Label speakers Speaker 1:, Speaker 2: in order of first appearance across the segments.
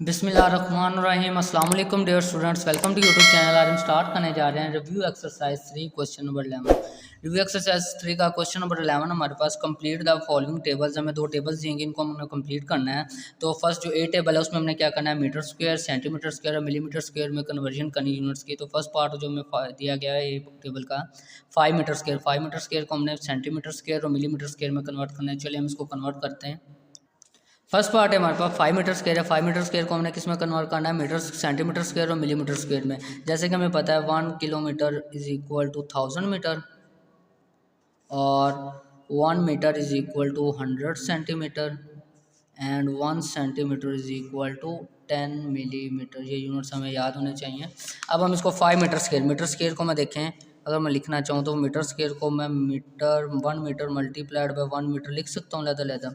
Speaker 1: बिस्मिल्लाहिर्रहमानिर्रहीम अस्सलाम वालेकुम dear students, welcome to YouTube channel. आज हम स्टार्ट करने जा रहे हैं review exercise 3 question number 11। Review exercise 3 का क्वेश्चन नंबर 11 हमारे पास कंप्लीट द फॉलोइंग टेबल्स, हमें दो टेबल्स देंगे, इनको हमने कंप्लीट करना है। तो फर्स्ट जो ए टेबल है उसमें हमने क्या करना है, मीटर स्क्वायर, सेंटीमीटर स्क्वायर और मिलीमीटर स्क्वायर में कन्वर्जन करनी यूनिट्स की। तो फर्स्ट पार्ट जो हमें दिया गया है ए टेबल का 5 मीटर स्क्वायर, 5 मीटर स्क्वायर को हमने सेंटीमीटर स्क्वायर और मिलीमीटर स्क्वायर में कन्वर्ट करना है। चलिए हम इसको कन्वर्ट करते हैं। फर्स्ट पार्ट है हमारे पास 5 मीटर स्क्वायर है। 5 मीटर स्क्वायर को हमने किस में कन्वर्ट करना है, मीटर सेंटीमीटर स्क्वायर और मिलीमीटर स्क्वायर में। जैसे कि हमें पता है 1 kilometre is equal to 1000 metre और 1 metre is equal to 100 centimetre and 1 centimetre is equal to 10 millimetre. ये यूनिट्स हमें याद होने चाहिए। अब हम इसको 5 मीटर स्क्वायर को मैं देखें, अगर मैं लिखना चाहूँ तो मीटर स्क्वायर को मैं 1 मीटर मल्टीप्लाइड बाय 1 मीटर लिख सकता हूँ लहदा।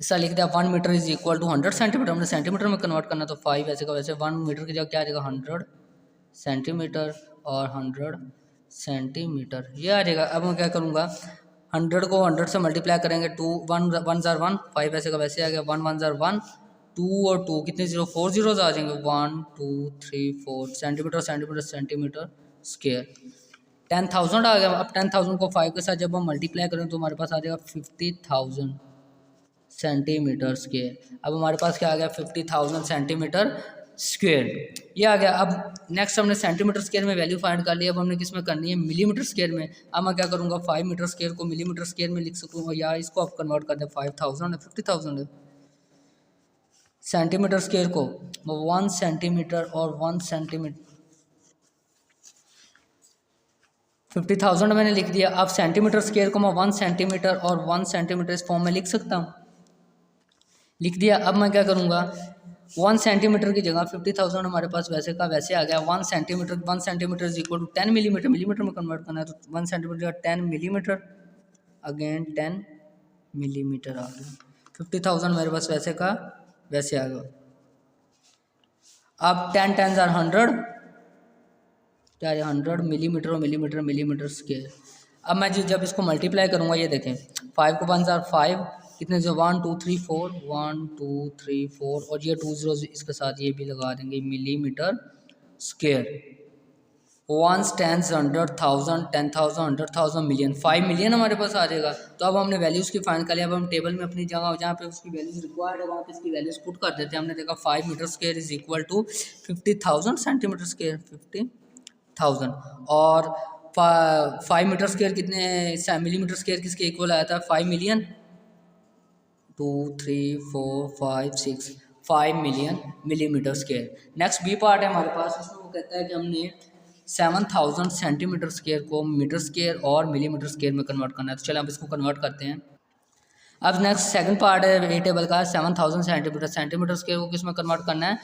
Speaker 1: इसका लिख दिया 1 metre is equal to 100 centimetre, हमने सेंटीमीटर में कन्वर्ट करना तो 5 ऐसे का वैसे 1 मीटर की जगह क्या आ जाएगा 100 सेंटीमीटर और 100 सेंटीमीटर ये आ जाएगा। अब मैं क्या करूँगा, 100 को 100 से मल्टीप्लाई करेंगे, 2 1 1 जार 1, 5 ऐसे का वैसे आ गया, 1 1 जार 1, 2 और 2 कितने जीरो 4 जीरोज आ जाएंगे, 1 2 3 4 सेंटीमीटर सेंटीमीटर सेंटीमीटर स्क्वायर 10,000 आ गया। अब 10,000 को 5 के साथ जब हम मल्टीप्लाई करें तो हमारे पास आ जाएगा 50,000 सेंटीमीटर स्क्वायर। अब हमारे पास क्या आ गया 50,000 सेंटीमीटर स्क्वायर ये आ गया। अब नेक्स्ट हमने सेंटीमीटर स्क्वायर में वैल्यू फाइंड कर लिया। अब हमने किस में करनी है, मिलीमीटर स्क्वायर में। अब मैं क्या करूँगा 5 मीटर स्क्वायर को मिलीमीटर स्क्वायर में लिख सकूँगा या इसको आप कन्वर्ट कर दें 5,000 है 50,000 है। सेंटीमीटर स्क्वायर को 1 सेंटीमीटर और 1 सेंटीमीटर 50,000 मैंने लिख दिया। अब सेंटीमीटर स्क्वायर को मैं 1 सेंटीमीटर और 1 सेंटीमीटर इस फॉर्म में लिख सकता हूँ, लिख दिया। अब मैं क्या करूँगा 1 सेंटीमीटर की जगह 50,000 हमारे पास वैसे का वैसे आ गया। 1 centimetre is equal to 10 millimetre, millimetre में कन्वर्ट करना है तो 1 सेंटीमीटर जगह 10 मिलीमीटर, अगेन 10 मिलीमीटर आ गया। 50,000 मेरे पास वैसे का वैसे आ गया। अब 10 10 आर 100 क्या है 100 मिलीमीटर और मिलीमीटर मिलीमीटर स्क्वायर। अब मैं जब इसको मल्टीप्लाई करूँगा ये देखें 5 को 1 जार 5 कितने जो 1 2 3 4 1 2 3 4 और ये 2 जीरो इसके साथ ये भी लगा देंगे मिलीमीटर स्क्वायर। 1 10 100 1000 10,000 100,000 मिलियन 5 मिलियन हमारे पास आ जाएगा। तो अब हमने वैल्यूज़ की फाइंड कर लिया। अब हम टेबल में अपनी जगह जहाँ पे उसकी वैल्यूज़ रिक्वायर्ड है वहाँ पे इसकी वैल्यूज़ पुट कर देते हैं। हमने देखा 5 metre square is equal to 50,000 centimetre square 50,000 और 5 मीटर स्क्वायर कितने मिलीमीटर स्क्वायर किसके इक्वल आया था 5 million 2 3 4 5 6 5 million millimetre square. Next B part है हमारे पास, उसमें वो कहता है कि हमने 7,000 सेंटीमीटर स्क्वायर को मीटर स्क्वायर और मिलीमीटर स्क्वायर में कन्वर्ट करना है। तो चलिए हम इसको कन्वर्ट करते हैं। अब नेक्स्ट सेकंड पार्ट है ए टेबल का 7,000 सेंटीमीटर स्क्वायर को किस में कन्वर्ट करना है,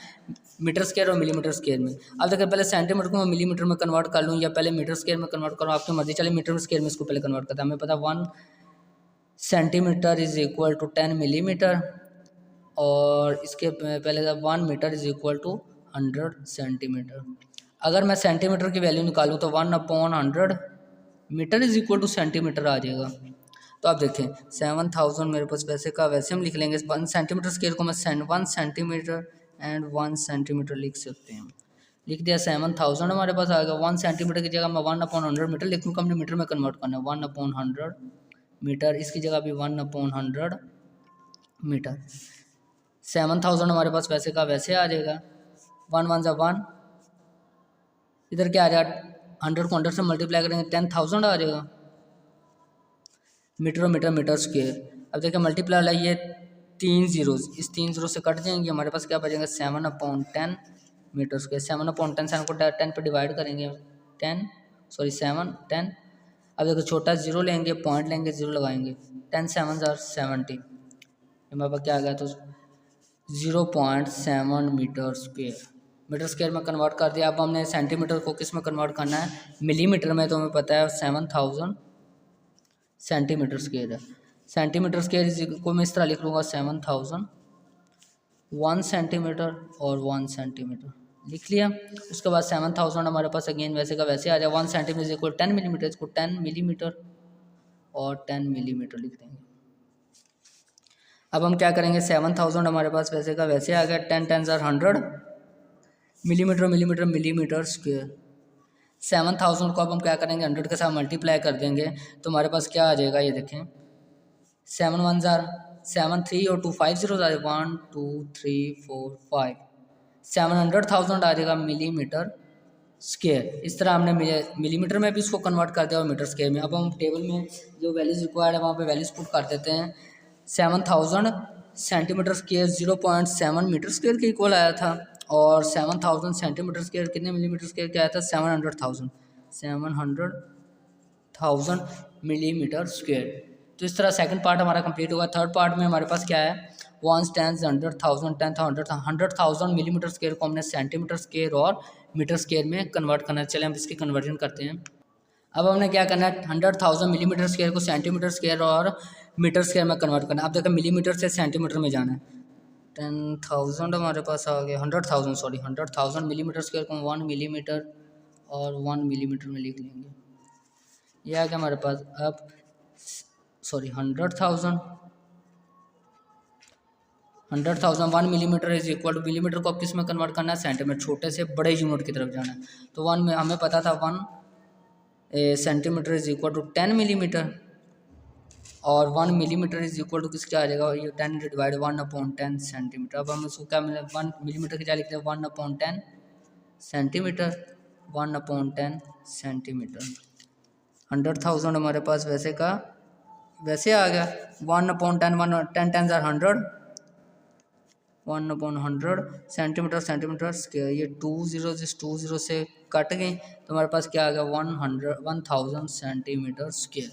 Speaker 1: मीटर स्क्वायर और मिलीमीटर स्क्वायर में। अब देखिए पहले सेंटीमीटर को मैं मिलीमीटर में कन्वर्ट कर लूँ या पहले मीटर स्क्वायर में कन्वर्ट करूँ, आपकी मर्जी। चलिए मीटर स्क्वायर में इसको पहले कन्वर्ट करता है। हमें पता 1 centimetre is equal to 10 millimetre और इसके पहले 1 metre is equal to 100 centimetre. अगर मैं सेंटीमीटर की वैल्यू निकालूँ तो 1/100 metre is equal to centimetre आ जाएगा। तो आप देखें 7,000 मेरे पास वैसे का वैसे हम लिख लेंगे। 1 सेंटीमीटर स्क्वायर को मैं 1 सेंटीमीटर एंड 1 सेंटीमीटर लिख सकते हैं। लिख दिया 7,000 हमारे पास आ गया। 1 सेंटीमीटर की जगह मैं 1/100 मीटर लिख लूँगा, हमने मीटर में कन्वर्ट करना है 1/100 मीटर, इसकी जगह भी 1/100 मीटर। 7,000 हमारे पास वैसे का वैसे आ जाएगा। 1 1 ज़ा 1, इधर क्या आ जाएगा 100 को 100 से मल्टीप्लाई करेंगे 10,000 आ जाएगा मीटर और मीटर मीटर स्क्वायर। अब देखिए मल्टीप्लाई वाला ये 3 जीरोज, इस 3 जीरो से कट जाएंगे, हमारे पास क्या बचेगा 7/10 मीटर स्क्वायर। 7/10 7 को 10 पे डिवाइड करेंगे 7 10। अब देखो छोटा जीरो लेंगे, पॉइंट लेंगे, जीरो लगाएंगे, 10 7 आर 70, हमारे पास क्या आ गया तो 0.7 मीटर स्क्वायर। मीटर स्क्वायर में कन्वर्ट कर दिया। अब हमने सेंटीमीटर को किस में कन्वर्ट करना है, मिलीमीटर में। तो हमें पता है 7,000 सेंटीमीटर स्क्वायर है। सेंटीमीटर स्क्वायर को मैं इस तरह लिख लूँगा 7,000 1 सेंटीमीटर और 1 सेंटीमीटर लिख लिया। उसके बाद 7,000 हमारे पास अगेन वैसे का वैसे आ जाए। 1 सेंटीमीटर इक्वल 10 मिलीमीटर, इसको 10 मिलीमीटर और 10 मिलीमीटर लिख देंगे। अब हम क्या करेंगे, 7000 हमारे पास वैसे का वैसे आ गया, 10 10 100 मिलीमीटर मिलीमीटर मिलीमीटर स्क्वायर। 7000 को अब हम क्या करेंगे, 100 के साथ मल्टीप्लाई कर देंगे तो हमारे पास क्या आ जाएगा, ये देखें 7 1 7 3 और 2 5 0 आ जाएगा, 1 2 3 4 5 700,000 आ जाएगा मिलीमीटर स्क्वायर। इस तरह हमने मिलीमीटर में भी इसको कन्वर्ट कर दिया और मीटर स्क्वायर में। अब हम टेबल में जो वैल्यूज़ रिक्वायर्ड है वहाँ पे वैल्यूज़ पुट कर देते हैं। 7000 सेंटीमीटर स्क्वायर 0.7 मीटर स्क्वायर के इक्वल आया था, और 7000 सेंटीमीटर स्क्वायर कितने मिलीमीटर स्क्वायर क्या आया था, 700,000 मिलीमीटर स्क्वायर। तो इस तरह सेकंड पार्ट हमारा कंप्लीट होगा। थर्ड पार्ट में हमारे पास क्या है, 1 10 100,000 100,000 मिलीमीटर स्क्वायर को हमने सेंटीमीटर स्क्वायर और मीटर स्क्वायर में कन्वर्ट करना है। चले हम इसकी कन्वर्जन करते हैं। अब हमने क्या करना है, 100,000 मिलीमीटर स्क्वायर को सेंटीमीटर स्क्वायर और मीटर स्क्वायर में कन्वर्ट करना है। अब देखो मिलीमीटर से सेंटीमीटर में जाना है। 10,000 हमारे पास आ गया, 100,000 मिलीमीटर स्क्वायर को 1 मिलीमीटर और 1 मिलीमीटर में लिख लेंगे। यह आ गया हमारे पास। अब 100,000 1 millimetre is equal to, millimetre को अब किस में कन्वर्ट करना है, सेंटीमीटर, छोटे से बड़े यूनिट की तरफ जाना है। तो 1 में हमें पता था 1 centimetre is equal to 10 millimetre, और 1 मिलीमीटर इज इक्वल टू किसका आ जाएगा, ये 10 डिवाइड 1/10 सेंटीमीटर। अब हम इसको क्या मिला, 1 मिलीमीटर की जगह लिखते हैं 1/10 सेंटीमीटर, 1/10 सेंटीमीटर। 100,000 हमारे पास वैसे का वैसे आ गया, 1/10 10 10 100 1/100 सेंटीमीटर सेंटीमीटर स्क्वायर। ये 2 0 से कट गई तो हमारे पास क्या आ गया, 1000 सेंटीमीटर स्क्वायर।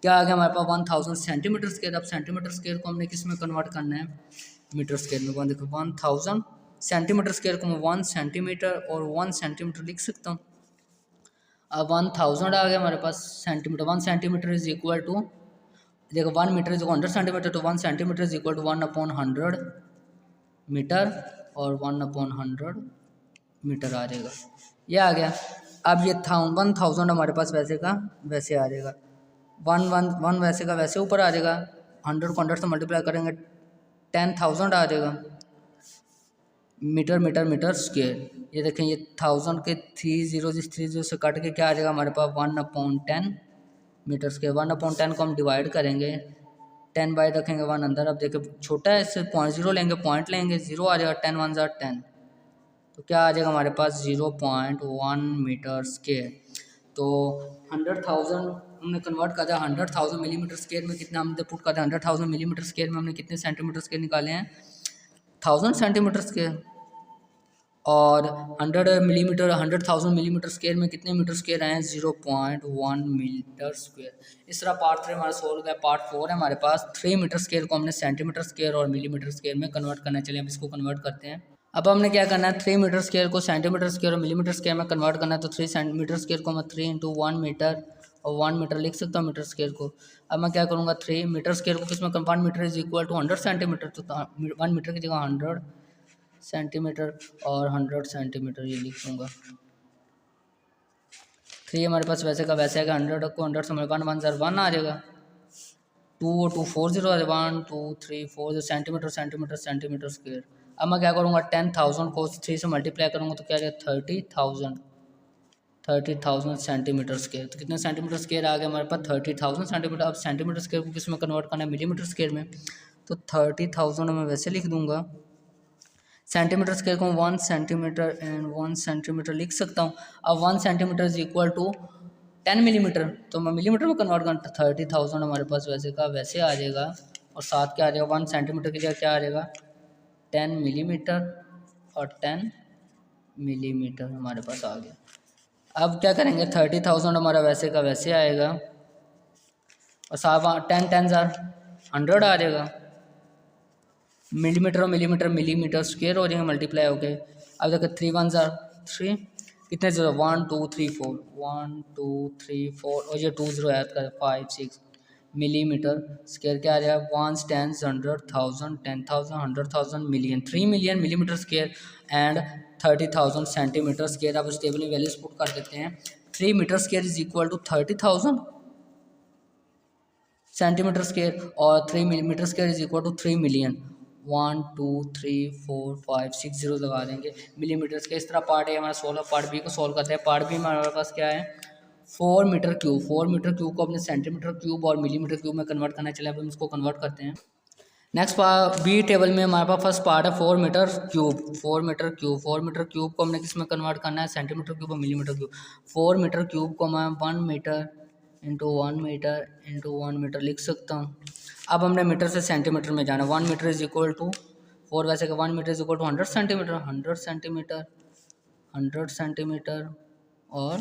Speaker 1: क्या आ गया हमारे पास, 1000 सेंटीमीटर स्क्वायर। अब सेंटीमीटर स्क्वायर को हमने किस में कन्वर्ट करना है, मीटर स्क्वायर में। देखो 1000 सेंटीमीटर स्क्वायर को मैं 1 सेंटीमीटर और 1 सेंटीमीटर लिख सकता हूँ। अब 1000 आ गया हमारे पास centimetre. 1 centimetre is equal to, देखो 1 मीटर इज 100 सेंटीमीटर, तो 1 centimetre is equal to 1/100 metre, और 1/100 मीटर आ जाएगा। ये आ गया। अब ये 1000 हमारे पास वैसे का वैसे आ जाएगा, 1 वैसे का वैसे ऊपर आ जाएगा, 100 को 100 से मल्टीप्लाई करेंगे 10,000 आ जाएगा मीटर मीटर मीटर स्क्वायर। ये देखें ये 1000 के 3 0 से कट के क्या आ जाएगा हमारे पास, 1/10 मीटर स्क्वायर। 1/10 को हम डिवाइड करेंगे, 10 बाई रखेंगे 1 अंदर। अब देखो छोटा है, इससे 0.0 लेंगे, पॉइंट लेंगे, 0 आ जाएगा, 10 1 10, तो क्या आ जाएगा हमारे पास 0.1 मीटर स्क्वायर। तो 100,000 हमने कन्वर्ट कर दिया, 100,000 मिलीमीटर स्क्वायर में कितना हमने पुट कर दिया, 100,000 मिलीमीटर स्क्वायर में हमने कितने सेंटीमीटर स्क्वायर निकाले हैं, 1000 सेंटीमीटर स्क्वायर। और 100,000 मिलीमीटर स्क्वायर में कितने मीटर स्क्वायर आए हैं, 0.1 मीटर स्क्वायर। इस तरह पार्ट 3 हमारा सोल्व गया। पार्ट 4 है हमारे पास, 3 मीटर स्क्वायर को हमने सेंटीमीटर स्क्वायर और मिलीमीटर स्क्वायर में कन्वर्ट करना है। चलिए अब इसको कन्वर्ट करते हैं। अब हमने क्या करना है, 3 मीटर स्क्वायर को सेंटीमीटर स्क्वायर और मिलीमीटर स्क्वायर में कन्वर्ट करना है। तो 3 सेंटीमीटर स्क्वायर को मैं 3 × 1 मीटर और 1 मीटर लिख सकता हूँ मीटर स्क्वायर को। अब मैं क्या करूँगा, 3 मीटर स्क्वायर को किस में 1 metre is equal to 100 centimetre, तो 1 मीटर की जगह 100 सेंटीमीटर और 100 सेंटीमीटर ये लिख दूँगा। 3 हमारे पास वैसे का वैसे आएगा, 100 को 100 से 1 1 0 1 आ जाएगा, 2 और 2 4 0 आ जाएगा, 1 2 3 4 सेंटीमीटर सेंटीमीटर सेंटीमीटर स्क्वायर। अब मैं क्या करूँगा, 10,000 को 3 से मल्टीप्लाई करूँगा तो क्या आ जाएगा, 30,000 सेंटीमीटर स्क्वायर। तो कितने सेंटीमीटर स्क्वायर आ गया हमारे पास, 30,000 सेंटीमीटर। अब सेंटीमीटर स्क्वायर को किस में कन्वर्ट करना है, मिलीमीटर स्क्वायर में। तो 30,000 मैं वैसे लिख दूँगा, सेंटीमीटर स्क्वायर को 1 सेंटीमीटर एंड 1 सेंटीमीटर लिख सकता हूँ। अब 1 centimetre is equal to 10 millimetre, तो मैं मिलीमीटर में कन्वर्ट करता, 30,000 हमारे पास वैसे का वैसे आ जाएगा, और साथ क्या आ जाएगा, 1 सेंटीमीटर की जगह क्या आ जाएगा, 10 मिलीमीटर और 10 मिलीमीटर हमारे पास आ गया। अब क्या करेंगे, 30,000 हमारा वैसे का वैसे आएगा, और साथ 10 10 100 आ जाएगा, मिलीमीटर और मिलीमीटर मिलीमीटर स्क्वायर हो जाएंगे मल्टीप्लाई हो गए। अब देखो 3 1 3, कितने 0, 1 2 3 4 1 2 3 4, और ये 2 0 ऐड कर 5 6 मिलीमीटर स्क्वायर क्या आ जाएगा, 1 10 100,000 10,000 100,000 million, 3 million millimetre square and 30,000 centimetre square. अब इस टेबल में वैल्यूज पुट कर देते हैं। 3 metre square is equal to 30,000 centimetre square और 3 millimetre square is equal to 3 million. 1 2 3 4 5 6 zero लगा देंगे मिलीमीटर के। इस तरह पार्ट ए हमारा सोल्व, पार्ट बी को सोल्व करते हैं। पार्ट बी में हमारे पास क्या है 4 मीटर क्यूब। 4 मीटर क्यूब को अपने सेंटीमीटर क्यूब और मिलीमीटर क्यूब में कन्वर्ट करना, चले अब हम इसको कन्वर्ट करते हैं। नेक्स्ट बी टेबल में हमारे पास फर्स्ट पार्ट है 4 metre cube. 4 metre cube, 4 metre cube को हमने किस में कन्वर्ट करना है, सेंटीमीटर क्यूब और मिलीमीटर क्यूब। 4 मीटर क्यूब को मैं 1 metre into 1 metre into 1 metre लिख सकता हूँ। अब हमने मीटर से सेंटीमीटर में जाना। 1 मीटर इज इक्वल टू 4, वैसे कि 1 metre is equal to 100 centimetre. 100 centimetre, 100 centimetre और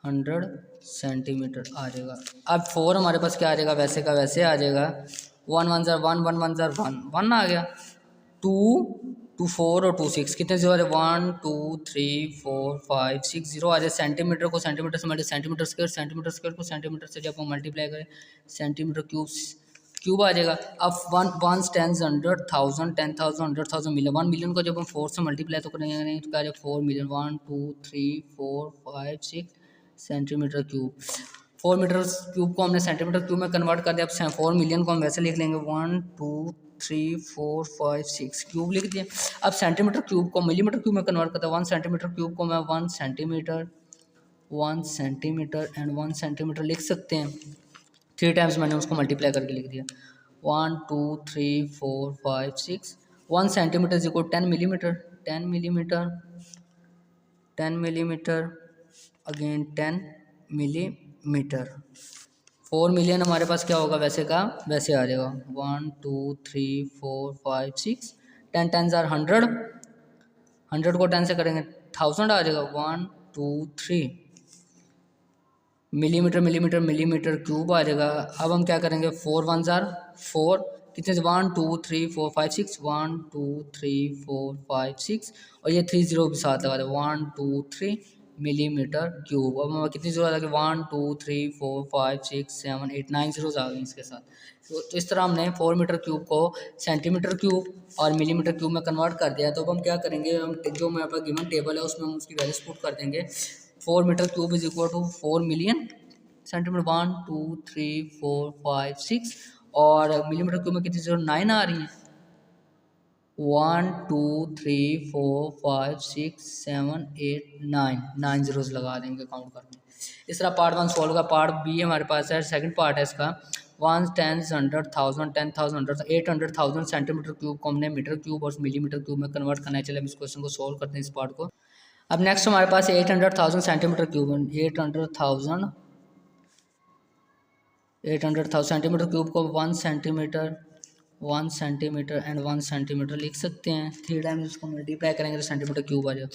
Speaker 1: 100 सेंटीमीटर आ जाएगा। अब 4 हमारे पास क्या आ जाएगा, वैसे का वैसे आ जाएगा। 1 1 ज़र 1 1 1 ज़र 1 1 आ गया। 2 2 4 और 2 6 कितने जीरो आ रहे, 1 2 3 4 5 6 जीरो आ जाए। सेंटीमीटर को सेंटीमीटर से multi, centimetre square, centimetre square को सेंटीमीटर से जब हम मल्टीप्लाई करें सेंटीमीटर क्यूब आ जाएगा। अब 1 1 10 100 1000 10,000 100,000 मिलियन। 1 मिलियन को जब हम 4 से मल्टीप्लाई तो करेंगे तो क्या आ जाएगा 4 million. 1 2 3 4 5 6 centimetre cube. 4 metre cube को हमने सेंटीमीटर क्यूब में कन्वर्ट कर दिया। अब 4 मिलियन को हम वैसे लिख लेंगे 1 2 3 4 5 6 क्यूब लिख दिया। अब सेंटीमीटर क्यूब को मिलीमीटर क्यूब में कन्वर्ट करता है। 1 सेंटीमीटर क्यूब को मैं 1 सेंटीमीटर 1 सेंटीमीटर एंड 1 सेंटीमीटर लिख सकते हैं। 3 टाइम्स मैंने उसको मल्टीप्लाई करके लिख दिया। 1 2 3 4 5 6 1 centimetre is equal 10 millimetre. 10 millimetre, 10 millimetre again 10 millimetre. 4 million हमारे पास क्या होगा, वैसे का वैसे आ जाएगा। 1 2 3 4 5 6 10 10 ज़ार 100, 100 को 10 से करेंगे 1000 आ जाएगा। 1 2 3 मिलीमीटर मिलीमीटर मिलीमीटर क्यूब आ जाएगा। अब हम क्या करेंगे 4 1 ज़ार 4 कितने से 1 2 3 4 5 6 1 2 3 4 5 6 और ये 3 जीरो भी साथ लगा दे 1 2 3 मिलीमीटर क्यूब। अब हमें कितनी जरूरत है कि 1 2 3 4 5 6 7 8 9 जीरोज आ गई इसके साथ। तो इस तरह हमने 4 मीटर क्यूब को सेंटीमीटर क्यूब और मिलीमीटर क्यूब में कन्वर्ट कर दिया। तो अब हम क्या करेंगे, हम जो हमारे पास गिवन टेबल है उसमें हम उसकी वैल्यूज पुट कर देंगे। 4 metre cube is equal to 4 million centimetre. 1 2 3 4 5 6 और मिलीमीटर क्यूब में कितनी जीरो 9 आ रही है। 1 2 3 4 5 6 7 8 9 जीरोज लगा देंगे काउंट करके। इस तरह पार्ट 1 सॉल्व का। पार्ट बी हमारे पास है, सेकंड पार्ट है इसका। 1 10 100 1000 10,000 800,000 सेंटीमीटर क्यूब को हमने मीटर क्यूब और मिलीमीटर क्यूब में कन्वर्ट करना है। चले हम इस क्वेश्चन को सॉल्व करते हैं इस पार्ट को। अब नेक्स्ट हमारे पास 800,000 सेंटीमीटर क्यूब। 800,000 सेंटीमीटर क्यूब को 1 सेंटीमीटर 1 सेंटीमीटर एंड 1 सेंटीमीटर लिख सकते हैं। 3 टाइम्स इसको मल्टीप्लाई करेंगे तो सेंटीमीटर क्यूब आ जाएगा।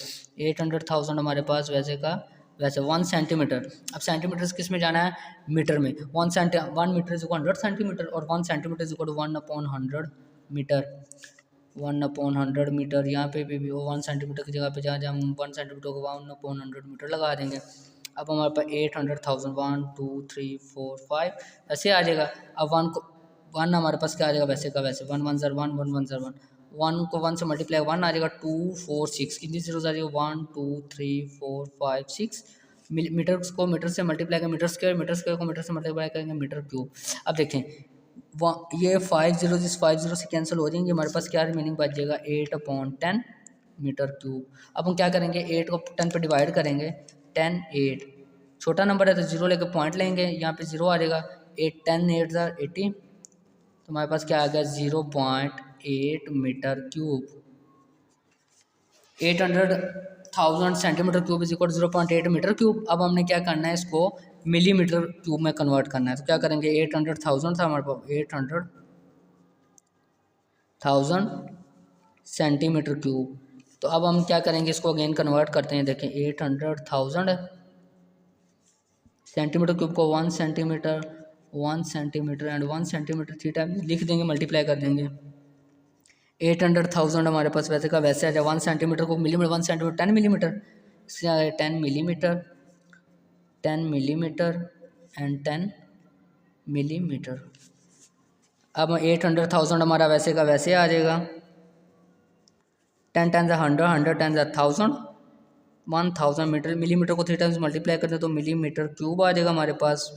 Speaker 1: 800,000 हमारे पास वैसे का वैसे 1 सेंटीमीटर। अब सेंटीमीटर किस में जाना है, मीटर में। 1 मीटर इज 100 सेंटीमीटर और 1 centimetre is equal to 1/100 metre. 1/100 metre. यहाँ पे भी वो 1 सेंटीमीटर की जगह पे जहाँ जहाँ 1 सेंटीमीटर को 1/100 मीटर लगा देंगे। अब हमारे पास 800,000 1 2 3 4 5 ऐसे आ जाएगा। अब 1 हमारे पास क्या आ जाएगा, वैसे का वैसे 1 1 ज़र 1 1 1 ज़र 1 को 1 से मल्टीप्लाई 1 आ जाएगा। 2 4 6 कितनी जीरो आ जाएगा 1 2 3 4 5 6 मीटर को मीटर से मल्टीप्लाई करेंगे मीटर स्क्वायर को मीटर से मल्टीप्लाई करेंगे मीटर क्यूब। अब देखें ये 5 जीरो जिस 5 जीरो से कैंसिल हो जाएंगे, हमारे पास क्या रिमेनिंग बच जाएगा 8/10 मीटर क्यूब। अब हम क्या करेंगे 8 को 10 पर डिवाइड करेंगे 10 8 छोटा नंबर है तो जीरो लेकर पॉइंट लेंगे, यहाँ पे जीरो आ जाएगा। 8 10 8 ज़ार 80 तो हमारे पास क्या आ गया 0.8 metre cube. 800,000 centimetre cube is equal 0.8 metre cube. अब हमने क्या करना है, इसको मिलीमीटर क्यूब में कन्वर्ट करना है। तो क्या करेंगे 800,000 था हमारे पास 800,000 सेंटीमीटर क्यूब। तो अब हम क्या करेंगे, इसको अगेन कन्वर्ट करते हैं। देखें 800,000 सेंटीमीटर क्यूब को 1 centimetre 1 centimetre and 1 centimetre 3 time लिख देंगे, मल्टीप्लाई कर देंगे। 800,000 हमारे पास वैसे का वैसे आ जाए। 1 सेंटीमीटर को मिलीमीटर 1 सेंटीमीटर 10 मिलीमीटर इससे आ जाए 10 मिलीमीटर 10 मिलीमीटर एंड 10 मिलीमीटर। अब 800,000 हमारा वैसे का वैसे आ जाएगा। 10 10 100 100 10 1000 1000 मीटर। मिलीमीटर को 3 टाइम्स मल्टीप्लाई करते हैं तो मिलीमीटर क्यूब आ जाएगा हमारे पास।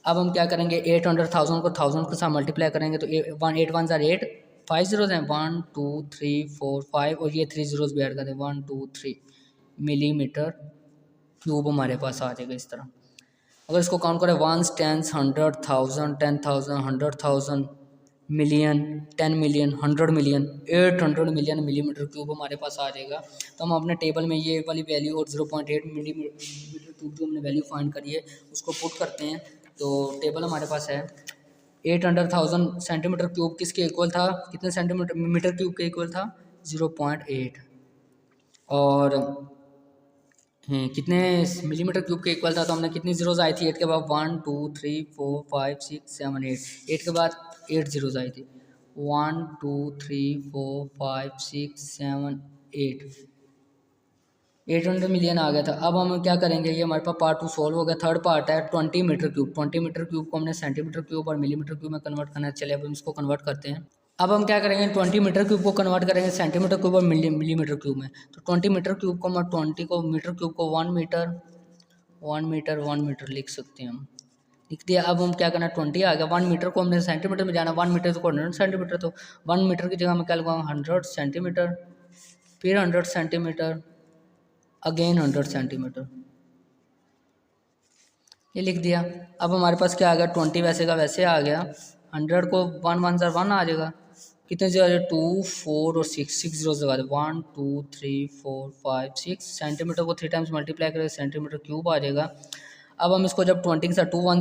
Speaker 1: अब हम क्या करेंगे, 800,000 को 1000 के साथ मल्टीप्लाई करेंगे तो 8 5 जीरोज हैं, 1 2 3 4 5 और ये 3 जीरोज भी ऐड कर दें, 1 2 3 मिलीमीटर क्यूब हमारे पास आ जाएगा इस तरह। अगर इसको काउंट करें 1 10 100,000 10,000 100,000 million 10 million 100 million 800 million millimetre cube हमारे पास आ जाएगा। तो हम अपने टेबल में ये वाली वैल्यू और 0.8 मिलीमीटर क्यूब जो हमने वैल्यू फाइंड करी है उसको पुट करते हैं। तो टेबल हमारे पास है 800,000 सेंटीमीटर क्यूब किसके इक्वल था, कितने सेंटीमीटर मीटर क्यूब के इक्वल था, 0.8 और कितने मिलीमीटर क्यूब के इक्वल था। तो हमने कितनी जीरोज आई थी, 8 के बाद 1 2 3 4 5 6 7 8, 8 के बाद 8 जीरोज आई थी, 1 2 3 4 5 6 7 8, 800 मिलियन आ गया था। अब हम क्या करेंगे, ये हमारे पास पार्ट 2 सॉल्व हो गया। थर्ड पार्ट है 20 मीटर क्यूब। 20 मीटर क्यूब को हमने सेंटीमीटर क्यूब और मिलीमीटर क्यूब में कन्वर्ट करना है। चलिए अब हम इसको कन्वर्ट करते हैं। अब हम क्या करेंगे, 20 मीटर क्यूब को कन्वर्ट करेंगे सेंटीमीटर क्यूब और मिलीमीटर क्यूब में। तो 20 मीटर क्यूब को हम 20 को मीटर क्यूब को 1 मीटर 1 मीटर लिख सकते हैं हम, लिख दिया। अब हम क्या करना है, 20 आ गया, 1 मीटर को हमने सेंटीमीटर में जाना, 1 मीटर को 100 सेंटीमीटर, तो 1 मीटर की जगह मैं क्या लगाऊंगा 100 सेंटीमीटर, फिर 100 सेंटीमीटर, अगेन 100 सेंटीमीटर, ये लिख दिया। अब हमारे पास क्या आ गया, 20 वैसे का वैसे आ गया, 100 को 1 1 1 आ जाएगा, कितने जीरो आ जाए 2 4 और 6 जीरो लगा दे, 1 2 3 4 5 6, सेंटीमीटर को 3 टाइम्स मल्टीप्लाई करें सेंटीमीटर क्यूब आ जाएगा। अब हम इसको जब 20 के साथ 2 1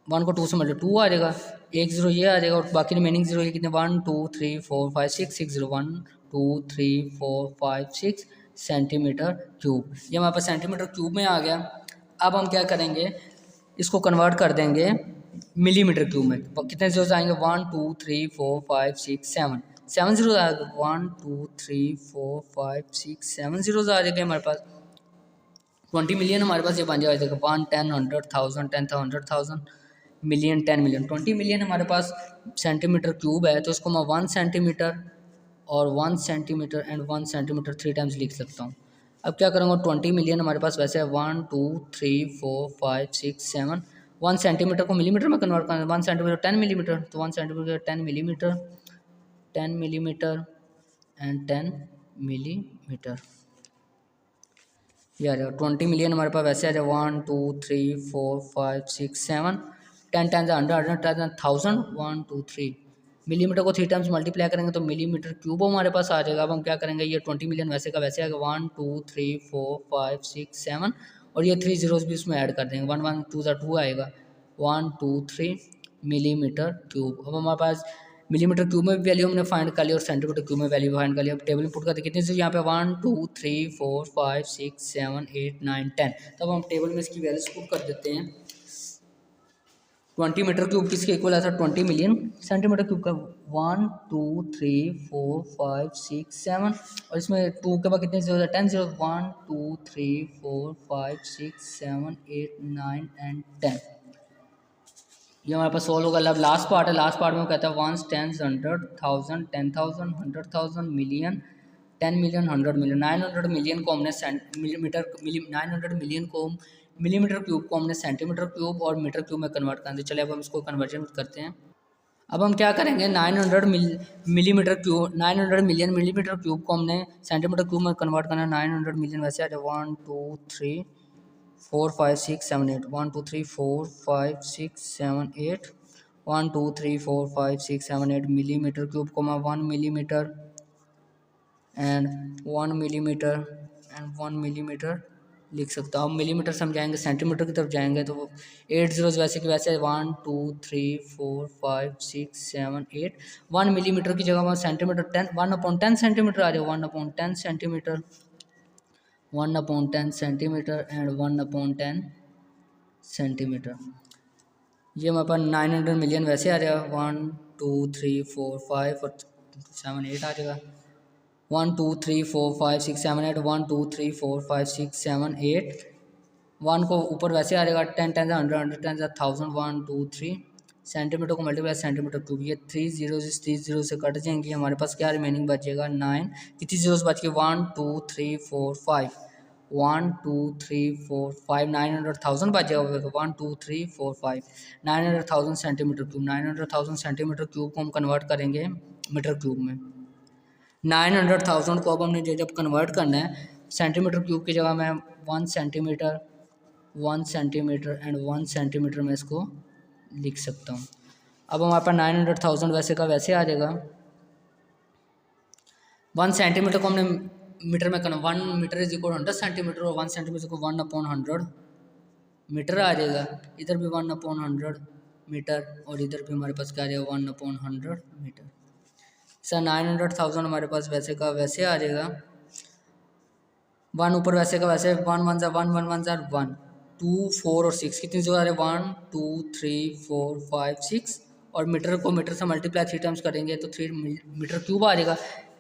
Speaker 1: 1 को 2 से मल्टीप्लाई 2 आ जाएगा, एक जीरो ये आ जाएगा और बाकी रिमेनिंग जीरो ये कितने 1 2 3 4 5 6 6 जीरो 1 2 3 4 5 6 सेंटीमीटर क्यूब, ये हमारे पास सेंटीमीटर क्यूब में आ गया। अब हम क्या करेंगे, इसको कन्वर्ट कर देंगे मिलीमीटर क्यूब में। कितने जीरो आएंगे 1 2 3 4 5 6 7, 7 जीरो आएगा, 1 2 3 4 5 6 7 जीरो आ जाएगा हमारे पास। 20 मिलियन हमारे पास ये बन जाएगा 1 10 100,000 10 100,000 मिलियन 10 मिलियन। 20 मिलियन हमारे पास सेंटीमीटर क्यूब है, तो उसको मैं 1 सेंटीमीटर और 1 सेंटीमीटर एंड 1 सेंटीमीटर 3 टाइम्स लिख सकता हूँ। अब क्या करूँगा, 20 मिलियन हमारे पास वैसे है 1 2 3 4 5 6 7, 1 सेंटीमीटर को मिलीमीटर में कन्वर्ट करना है, 1 सेंटीमीटर 10 मिलीमीटर, तो 1 centimetre 10 millimetre 10 millimetre and 10 millimetre, ये आ जाएगा। 20 मिलियन हमारे पास वैसे आ जाए 1 2 3 4 5 6 7, 10 टाइम्स 100 100 टाइम्स 1000, 1 2 3, मिलीमीटर को 3 टाइम्स मल्टीप्लाई करेंगे तो मिलीमीटर क्यूब हमारे पास आ जाएगा। अब हम क्या करेंगे, ये 20 मिलियन वैसे का वैसे आएगा 1 2 3 4 5 6 7 और ये 3 जीरोज भी उसमें ऐड कर देंगे, 1 1 2 2 आएगा, 1 2 3 मिलीमीटर क्यूब। अब हमारे पास मिलीमीटर क्यूब में वैल्यू हमने फाइंड कर ली और सेंटीमीटर क्यूब में वैल्यू फाइंड कर ली। अब टेबल में पुट करते कितने से यहाँ पे 1 2 3 4 5 6 7 8 9 10, तब हम टेबल में इसकी वैल्यूज पुट कर देते हैं। 20 मीटर क्यूब किसके इक्वल आता है 20 मिलियन सेंटीमीटर क्यूब का, 1 2 3 4 5 6 7 और इसमें 2 के बाद कितने जीरो 10 जीरो, 1 2 3 4 5 6 7 8 9 एंड 10, ये हमारे पास सोल्व होगा। अब लास्ट पार्ट है, लास्ट पार्ट में कहता है 1 10 100,000 10,000 100,000 मिलियन 10 मिलियन 100 मिलियन, 900 मिलियन को हमने 900 मिलियन को मिलीमीटर क्यूब को हमने सेंटीमीटर क्यूब और मीटर क्यूब में कन्वर्ट कर दिया। चलिए अब हम इसको कन्वर्जन करते हैं। अब हम क्या करेंगे, 900 millimetre cube 900 million millimetre cube को हमने सेंटीमीटर क्यूब में कन्वर्ट करना है। 900 मिलियन वैसे आ जाए 1 2 3 4 5 6 7 8, 1 2 3 4 5 6 7 8, 1 2 3 4 5 6 7 8 मिलीमीटर क्यूब को मैं 1 millimetre and 1 millimetre and 1 millimetre लिख सकता हूँ। मिलीमीटर से हम जाएंगे सेंटीमीटर की तरफ जाएंगे तो 8 जीरोज वैसे कि वैसे 1 2 3 4 5 6 7 8, 1 मिलीमीटर की जगह 1 सेंटीमीटर 10 1/10 सेंटीमीटर आ जाएगा, 1/10 सेंटीमीटर 1/10 सेंटीमीटर एंड 1/10 सेंटीमीटर, ये हमारे पास 900 मिलियन वैसे आ जाएगा, 1 2 3 4 5 और 7 8 आ जाएगा, 1 2 3 4 5 6 7 8, 1 2 3 4 5 6 7 8, 1 को ऊपर वैसे आ जाएगा 10 10 100 100 10 1000, 1 2 3 सेंटीमीटर को मल्टीप्लाई सेंटीमीटर क्यूब, ये 3 जीरो इस 3 जीरो से कट जाएंगे, हमारे पास क्या रिमेनिंग बचेगा 9, कितनी जीरोस बच गए 1 2 3 4 5, 1 2 3 4 5 900,000 बच जाएगा। 1 2 3 4 5 900,000 सेंटीमीटर क्यूब। 900,000 सेंटीमीटर क्यूब को हम कन्वर्ट करेंगे मीटर क्यूब में। 900,000 को अब हमने जब कन्वर्ट करना है सेंटीमीटर क्यूब की जगह मैं 1 सेंटीमीटर 1 सेंटीमीटर एंड 1 सेंटीमीटर में इसको लिख सकता हूँ। अब हमारे पास 900,000 वैसे का वैसे आ जाएगा। 1 सेंटीमीटर को हमने मीटर में करना, 1 मीटर इज इक्वल 100 सेंटीमीटर और 1 सेंटीमीटर को 1/100 मीटर आ जाएगा। इधर भी 1/100 मीटर और इधर भी हमारे पास क्या आ जाएगा 1/100 मीटर। सर 900,000 हमारे पास वैसे का वैसे आ जाएगा। 1 ऊपर वैसे का वैसे 1 1 ज़ा 1 1 1 ज़ा 1 2 4 और 6 कितनी जगह आ रहे 1 2 3 4 5 6 और मीटर को मीटर से मल्टीप्लाई 3 टाइम्स करेंगे तो 3 मीटर क्यूब आ जाएगा।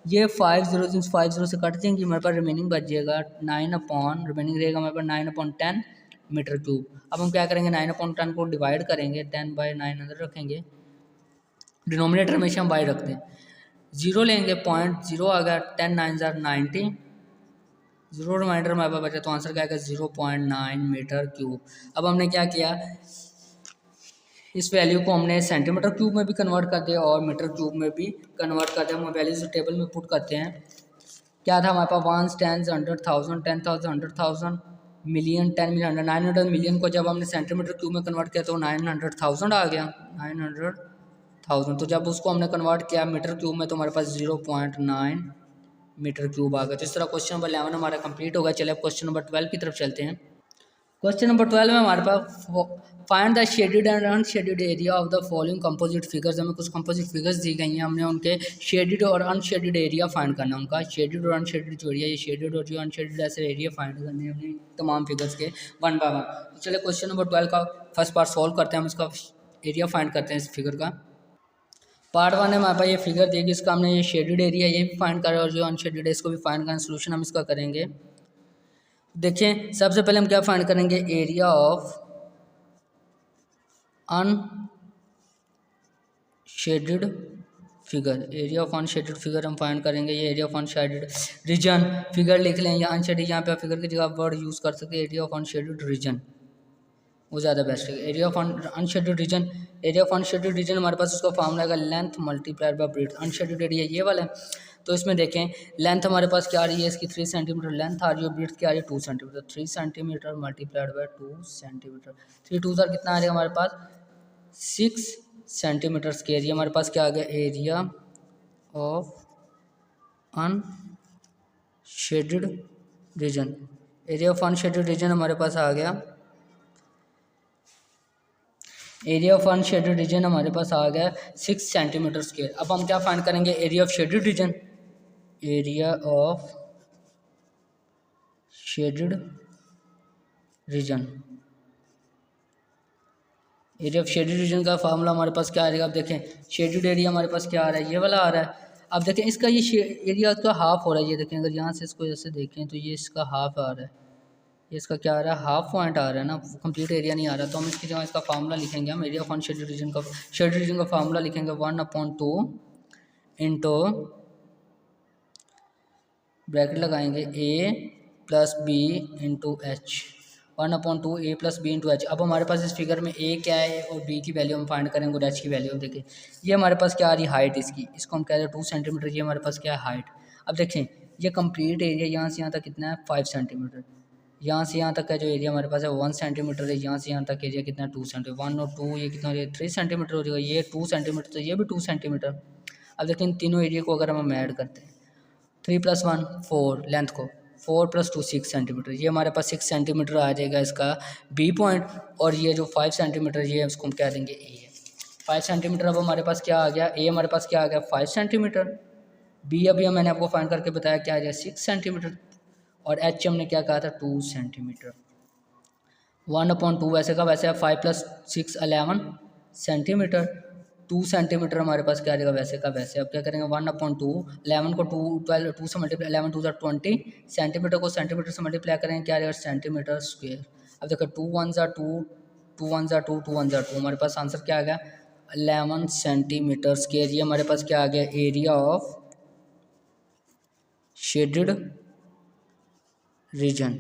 Speaker 1: ये 5 0 से कट जाएंगे, हमारे पास रिमेनिंग बच जाएगा 9 रिमेनिंग रहेगा हमारे पास 9/10 मीटर क्यूब। अब हम क्या करेंगे 9/10 को डिवाइड करेंगे 10/9 अंदर रखेंगे, डिनोमिनेटर हमेशा हम बाई रखते हैं। 0 लेंगे 0.0 आ गया 10 9 ज़ा 90 0 रिमाइंडर हमारे पास बचा तो आंसर क्या आएगा 0.9 मीटर क्यूब। अब हमने क्या किया इस वैल्यू को हमने सेंटीमीटर क्यूब में भी कन्वर्ट कर दिया और मीटर क्यूब में भी कन्वर्ट कर दिया। हम वैल्यूज टेबल में पुट करते हैं। क्या था हमारे पास 1 10 100,000 10,000 100,000 मिलियन 10 मिलियन 900 मिलियन को जब हमने सेंटीमीटर क्यूब में कन्वर्ट किया तो 900,000 आ गया 900,000। तो जब उसको हमने कन्वर्ट किया मीटर क्यूब में तो हमारे पास 0.9 मीटर क्यूब आ गया। तो इस तरह क्वेश्चन नंबर 11 हमारा कंप्लीट होगा। चलिए अब क्वेश्चन नंबर 12 की तरफ चलते हैं। क्वेश्चन नंबर 12 में हमारे पास find the shaded and unshaded area of the following composite figures. हमें कुछ कंपोजिट फिगर्स दी गई हैं, हमने उनके शेडेड और अनशेडेड एरिया फाइंड करना है। उनका शेडेड और अनशेडेड जो एरिया, ये शेडेड और जो अनशेडेड ऐसे एरिया फाइंड करने हैं हमने तमाम फिगर्स के 1 बाय 1। तो चलिए क्वेश्चन नंबर 12 का फर्स्ट पार्ट सॉल्व करते हैं। हम इसका एरिया फाइंड करते हैं इस फिगर का। पार्ट 1 है हमारे पास ये फिगर देगी, इसका हमने ये शेडेड एरिया ये भी फाइंड करा और जो अनशेडेड है इसको भी फाइंड करना। सोल्यूशन हम इसका करेंगे। देखिए सबसे पहले हम क्या फाइंड करेंगे area of unshaded figure. Area of unshaded figure हम फाइंड करेंगे। ये area of unshaded region figure लिख लें या अनशेडेड, यहाँ पे फिगर की जगह वर्ड यूज़ कर सकते हैं एरिया ऑफ अनशेडेड रीजन, वो ज़्यादा बेस्ट है। Area of unshaded region, area of unshaded region हमारे पास उसका फॉर्मूला है length multiplied by breadth. Unshaded area ये वाला है, तो इसमें देखें लेंथ हमारे पास क्या आ रही है इसकी 3 सेंटीमीटर लेंथ आ रही है, ब्रेड्थ क्या आ रही है 2 centimetre. 3 centimetre multiplied by 2 centimetre, 3 2 sir कितना आ रहा है हमारे पास 6 सेंटीमीटर के एरिया हमारे पास क्या आ गया area of unshaded region. Area of unshaded region हमारे पास आ गया, एरिया ऑफ अनशेडेड रीजन हमारे पास आ गया 6 सेंटीमीटर स्क्वायर। अब हम क्या फाइंड करेंगे area of shaded region. Area of shaded region, area of shaded region का फार्मूला हमारे पास क्या आ रहेगा। अब देखें शेडेड एरिया हमारे पास क्या आ रहा है ये वाला आ रहा है। अब देखें इसका ये एरिया का हाफ हो रहा है, ये देखें अगर यहाँ से इसको जैसे देखें तो ये इसका हाफ आ रहा है, ये इसका क्या आ रहा है हाफ पॉइंट आ रहा है ना, कंप्लीट एरिया नहीं आ रहा। तो हम इसकी जगह इसका फार्मूला लिखेंगे, हम एरिया ऑफ अनशेडेड रीजन का शेडेड रीजन का फार्मूला लिखेंगे 1/2 इंटू ब्रैकेट लगाएंगे a plus B into H. 1/2 a plus B into H. अब हमारे पास इस फिगर में a क्या है और b की वैल्यू हम फाइंड करेंगे और h की वैल्यू देखें। ये हमारे पास क्या आ रही है हाइट इसकी, इसको हम कह रहे हैं 2 सेंटीमीटर, ये हमारे पास क्या है हाइट। अब देखें ये कंप्लीट एरिया यहाँ से यहाँ तक कितना है 5 सेंटीमीटर, यहाँ से यहाँ तक का जो एरिया हमारे पास है 1 सेंटीमीटर है, यहाँ से यहाँ तक एरिया कितना 2 सेंटीमीटर। 1 और 2 ये कितना हो जाएगा 3 सेंटीमीटर हो जाएगा, ये 2 सेंटीमीटर तो ये भी 2 सेंटीमीटर। अब देखिए इन तीनों एरिया को अगर हम ऐड करते हैं 3 + 1 4 लेंथ को 4 + 2 6 सेंटीमीटर, ये हमारे पास 6 सेंटीमीटर आ जाएगा इसका बी पॉइंट। और ये जो 5 सेंटीमीटर ये उसको हम कह देंगे ए है 5 सेंटीमीटर। अब हमारे पास क्या आ गया ए हमारे पास क्या आ गया 5 सेंटीमीटर, बी अभी मैंने आपको फाइंड करके बताया क्या आ गया 6 सेंटीमीटर और एच हमने क्या कहा था 2 सेंटीमीटर। 1/2 वैसे का वैसे है 5 + 6 11 सेंटीमीटर, 2 सेंटीमीटर हमारे पास क्या आ जाएगा वैसे का वैसे। अब क्या करेंगे 1/2 11 को 2 से मल्टीप्लाई 11 2 20 सेंटीमीटर को सेंटीमीटर से मल्टीप्लाई करेंगे क्या आ जाएगा सेंटीमीटर स्क्वायर। अब देखो 2 1 ज़ा 2 2 1 ज़ा 2 2 1 ज़ा 2 हमारे पास आंसर क्या आ गया 11 सेंटीमीटर स्क्वायर। ये हमारे पास क्या आ गया area of shaded region.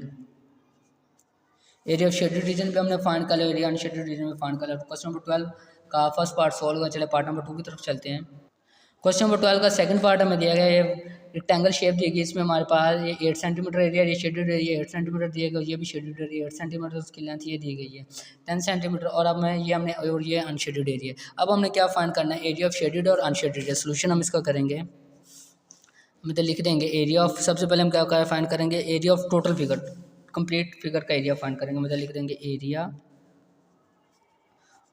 Speaker 1: Area of shaded reason पे हमने फाइंड कर लिया, एरिया अनशेडेड रीजन में फाइंड कर लिया। क्वेश्चन नंबर 12 का फर्स्ट पार्ट सॉल्व हुआ। चले पार्ट नंबर 2 की तरफ चलते हैं। क्वेश्चन नंबर 12 का सेकंड पार्ट हमें दिया गया है, रेक्टेंगल शेप दी गई, इसमें हमारे पास ये 8 सेंटीमीटर एरिया, ये शेडेड एरिया 8 सेंटीमीटर दिया गया, ये भी शेडेड एरिया 8 सेंटीमीटर, उसकी लेंथ ये दी गई है 10 सेंटीमीटर। और अब मैं ये हमने और ये अनशेडेड एरिया। अब हमने क्या फाइंड करना है, एरिया ऑफ शेडेड और अनशेडेड एरिया। सोल्यूशन हम इसका करेंगे, मतलब लिख देंगे एरिया ऑफ, सबसे पहले हम क्या फाइंड करेंगे, area of total figure, complete figure का एरिया फाइंड करेंगे। मतलब लिख देंगे area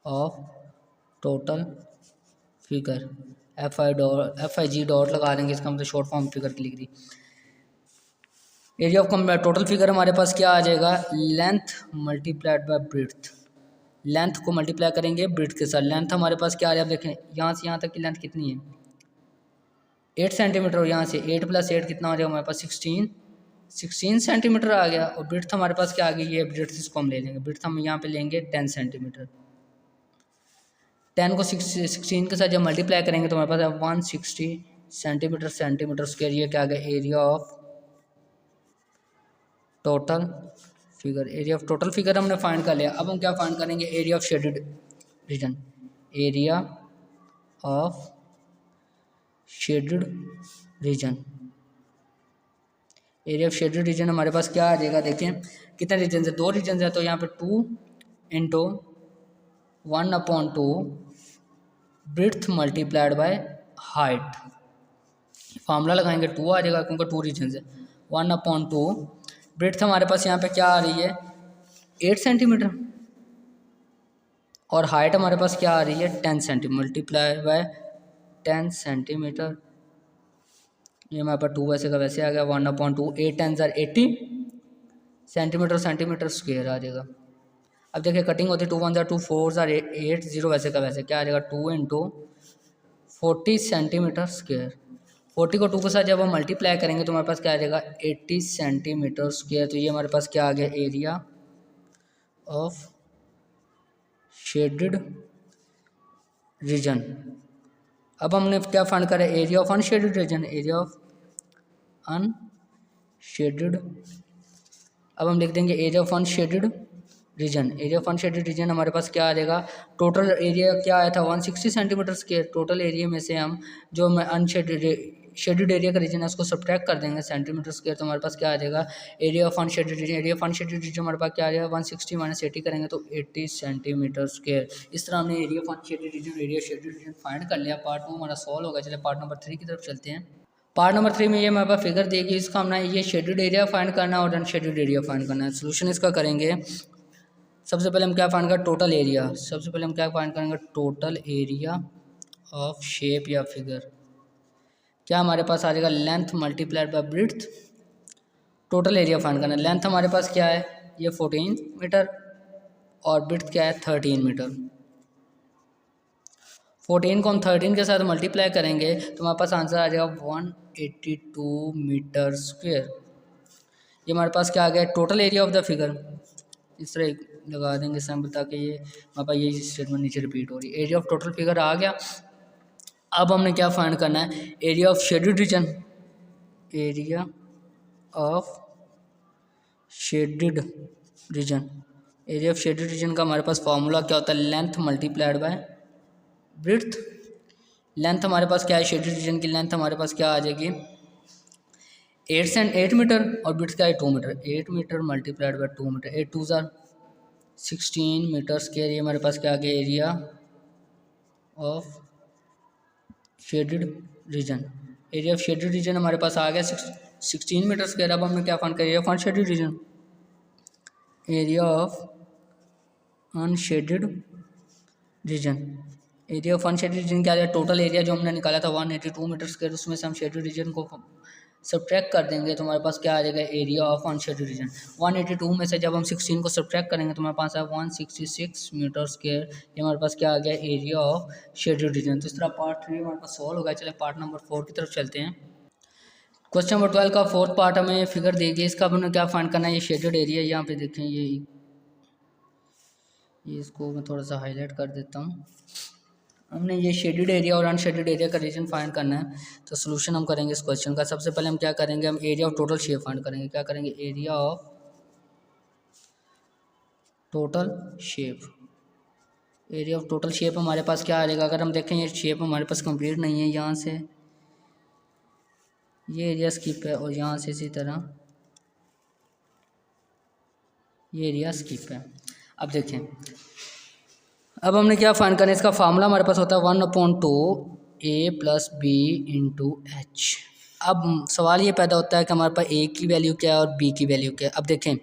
Speaker 1: of total figure, FIG dot लगा देंगे, इसका मतलब शॉर्ट फॉर्म फिगर की लिख दी। एरिया ऑफ टोटल फिगर हमारे पास क्या आ जाएगा, length multiplied by breadth. Length को मल्टीप्लाई करेंगे ब्रेड्थ के साथ। लेंथ हमारे पास क्या आ रहा है, आप देखें यहाँ से यहाँ तक की लेंथ कितनी है 8 सेंटीमीटर, और यहाँ से 8 + 8 कितना आ जाएगा हमारे पास 16 सेंटीमीटर आ गया। और ब्रेड्थ हमारे पास क्या आ गई है, ब्रेड्थ इसको हम ले लेंगे, ब्रेड्थ हम यहाँ पे लेंगे 10 सेंटीमीटर। 10 को 16 के साथ जब मल्टीप्लाई करेंगे तो हमारे पास 160 सेंटीमीटर स्क्वायर। ये क्या आ गया, area of total figure. Area of total figure हमने फाइंड कर लिया। अब हम क्या फाइंड करेंगे, area of shaded region. Area of shaded region, area of shaded region हमारे पास क्या आ जाएगा, देखें कितने रीजन है, 2 रीजन है, तो यहाँ पे 2 × 1/2 breadth multiplied by height. Formula लगाएंगे 2 आ जाएगा, क्योंकि 2 रीजन है। 1/2 ब्रेड्थ हमारे पास यहाँ पे क्या आ रही है 8 सेंटीमीटर, और हाइट हमारे पास क्या आ रही है 10 सेंटीमीटर, मल्टीप्लाई बाय 10 सेंटीमीटर। ये हमारे पास 2 वैसे का वैसे आ गया, 1/2 8 × 80 सेंटीमीटर स्क्वायर आ जाएगा। अब देखिए कटिंग होती है, 2 × 1 = 2, 4 × 8 0 वैसे का वैसे क्या आ जाएगा 2 × 40 सेंटीमीटर स्क्वायर। 40 को 2 के साथ जब हम मल्टीप्लाई करेंगे तो हमारे पास क्या आ जाएगा 80 सेंटीमीटर स्क्वायर। तो ये हमारे पास क्या आ गया, एरिया ऑफ शेडेड रीजन। अब हमने क्या फाइंड करा, area of unshaded region, area of unshaded. अब हम लिख देंगे area of unshaded region. Area of unshaded region हमारे पास क्या आ जाएगा, टोटल एरिया क्या आया था 160 सेंटीमीटर स्क्वायर। टोटल एरिया में से हम जो शेडेड एरिया का रीजन है उसको सब्ट्रैक्ट कर देंगे सेंटीमीटर स्क्वायर, तो हमारे पास क्या आ जाएगा, area of unshaded region. Area of unshaded region हमारे पास क्या आ जाएगा 160 - 80 करेंगे तो 80 सेंटीमीटर स्क्वायर। इस तरह हमने area of unshaded region, area shaded region find कर लिया। पार्ट 2 हमारा सॉल्व होगा। चलिए पार्ट नंबर 3 की तरफ चलते हैं। पार्ट नंबर 3 में ये हमारे पास फिगर देगी, इसका हमने ये शेडेड एरिया फाइंड करना है और अनशेडेड एरिया फाइंड करना है। सोल्यूशन इसका करेंगे, सबसे पहले हम क्या फाइंड करें, टोटल एरिया। सबसे पहले हम क्या फाइंड करेंगे, टोटल एरिया ऑफ शेप या फिगर। क्या हमारे पास आ जाएगा, length multiplied by breadth. Total area find करना है। लेंथ हमारे पास क्या है, ये 14 मीटर, और ब्रेड्थ क्या है 13 मीटर। 14 को हम 13 के साथ मल्टीप्लाई करेंगे तो हमारे पास आंसर आ जाएगा 182 मीटर स्क्वायर। ये हमारे पास क्या आ गया, total area of the figure. इस तरह लगा देंगे सैम्पल, ताकि ये हमारे पास ये स्टेटमेंट नीचे रिपीट हो रही है। एरिया ऑफ टोटल फिगर आ गया। अब हमने क्या फाइंड करना है, area of shaded region. Area of shaded region, area of shaded region का हमारे पास फॉर्मूला क्या होता है, length multiplied by breadth. Length हमारे पास क्या है, शेडेड रीजन की लेंथ हमारे पास क्या आ जाएगी 8 मीटर, और ब्रेड्थ क्या है 2 metre. 8 metre multiplied by 2 metre, 8 × 2 = 16 metre square. ये हमारे पास क्या आ गया, area of shaded region. Area of shaded region हमारे पास आ गया 16 मीटर स्क्वायर। अब हमने क्या फाइंड किया, area of unshaded region. Area of unshaded region, area of unshaded region क्या है, टोटल एरिया जो हमने निकाला था 182 मीटर स्क्वायर, उसमें से हम शेडेड रीजन को सब्ट्रैक्ट कर देंगे तो हमारे पास क्या आ जाएगा, एरिया ऑफ अनशेडेड रीजन। 182 में से जब हम 16 को सब्ट्रैक्ट करेंगे तो हमारे पास है 166 मीटर स्क्वायर। ये हमारे पास क्या आ गया, एरिया ऑफ शेडेड रीजन। तो इस तरह पार्ट 3 हमारे पास सॉल्व हो गया। चले पार्ट नंबर 4 की तरफ चलते हैं। क्वेश्चन नंबर 12 का फोर्थ पार्ट हमें फिगर देगी, इसका हमने क्या फाइंड करना है, ये शेडेड एरिया। यहाँ पे देखें, ये इसको मैं थोड़ा सा हाईलाइट कर देता हूँ। हमने ये शेडेड एरिया और अनशेडेड एरिया का रीजन फाइंड करना है। तो सोल्यूशन हम करेंगे इस क्वेश्चन का। सबसे पहले हम क्या करेंगे, हम area of total shape find करेंगे। क्या करेंगे, area of total shape. Area of total shape हमारे पास क्या आ जाएगा, अगर हम देखें ये शेप हमारे पास कंप्लीट नहीं है, यहाँ से ये एरिया स्किप है और यहाँ से इसी तरह ये एरिया स्किप है। अब देखें, अब हमने क्या फाइंड करना है, इसका फार्मूला हमारे पास होता है 1/2 a+b/h। अब सवाल ये पैदा होता है कि हमारे पास a की वैल्यू क्या है और b की वैल्यू क्या है। अब देखें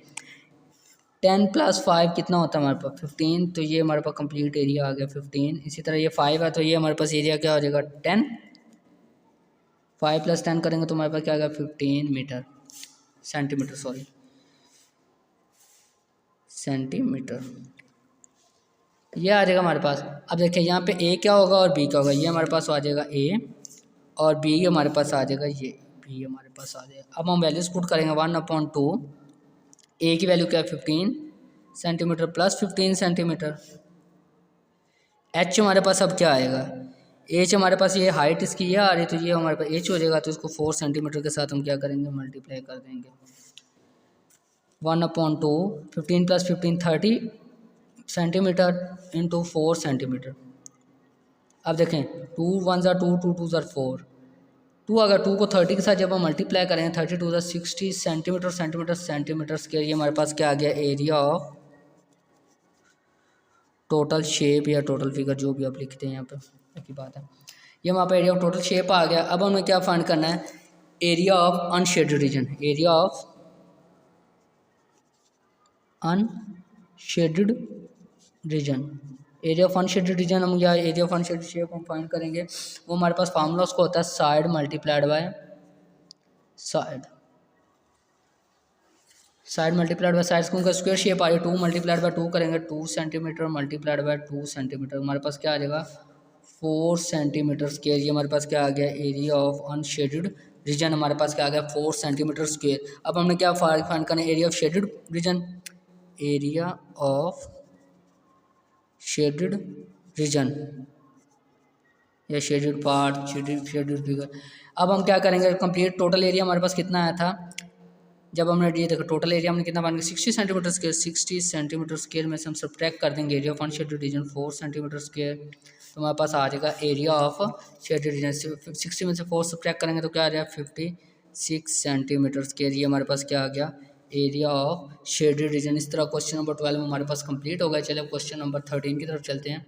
Speaker 1: 10 + 5 कितना होता है हमारे पास 15, तो ये हमारे पास कंप्लीट एरिया आ गया 15। इसी तरह ये 5 है तो ये हमारे पास एरिया क्या हो जाएगा 10। 5 + 10 करेंगे तो हमारे पास क्या आ गया 15 सेंटीमीटर ये आ जाएगा हमारे पास। अब देखिए यहाँ पे a क्या होगा और b क्या होगा, ये हमारे पास आ जाएगा a और b हमारे पास आ जाएगा ये b हमारे पास आ जाएगा। अब हम वैल्यूज पुट करेंगे 1/2, a की वैल्यू क्या है 15 सेंटीमीटर प्लस 15 सेंटीमीटर। h हमारे पास अब क्या आएगा, h हमारे पास ये हाइट इसकी ये आ रही तो ये हमारे पास h हो जाएगा, तो इसको 4 सेंटीमीटर के साथ हम क्या करेंगे मल्टीप्लाई कर देंगे। 1/2 15 + 15 30 सेंटीमीटर इंटू 4 सेंटीमीटर। अब देखें 2 1 ज़ा 2 2 2 ज़ा 4, 2 अगर 2 को 30 के साथ जब हम मल्टीप्लाई करेंगे 30 2 ज़ा 60 सेंटीमीटर स्क्वायर। ये हमारे पास क्या आ गया एरिया ऑफ टोटल शेप या टोटल फिगर जो भी आप लिखते हैं यहाँ पे एक ही बात है। ये हमारे पास एरिया ऑफ टोटल शेप आ गया। अब हमें क्या फाइंड करना है, area of unshaded region. Area of unshaded region, area of unshaded region हम या एरिया ऑफ अनशेडेड शेप हम फाइंड करेंगे। वो हमारे पास फार्मूला उसको होता है side multiplied by side. Side multiplied by side को स्क्वायर शेप आ रही है 2 × 2 करेंगे 2 सेंटीमीटर मल्टीप्लाइड बाय 2 सेंटीमीटर हमारे पास क्या आ जाएगा 4 सेंटीमीटर स्क्वायर। ये हमारे पास क्या आ गया एरिया ऑफ अनशेडेड रीजन हमारे पास क्या आ गया 4 सेंटीमीटर स्क्वायर। अब हमने क्या फाइंड करना है, area of shaded region, area of shaded reason या शेडेड पार्ट शेडेड फिगर। अब हम क्या करेंगे, कंप्लीट टोटल एरिया हमारे पास कितना आया था, जब हमने ये देखो टोटल एरिया हमने कितना बन गया 60 सेंटीमीटर स्क्वायर। 60 सेंटीमीटर स्क्वायर में से हम सब्ट्रैक्ट कर देंगे area of unshaded region 4 centimetre square, तो हमारे पास आ जाएगा एरिया ऑफ शेडेड रीजन। 60 में से 4 सब्ट्रैक्ट करेंगे तो क्या आ जाएगा 56 सेंटीमीटर स्क्वायर। ये हमारे पास क्या आ गया एरिया ऑफ शेडेड रीजन। इस तरह क्वेश्चन नंबर 12 हमारे पास कंप्लीट हो गया। चलिए क्वेश्चन नंबर 13 की तरफ चलते हैं।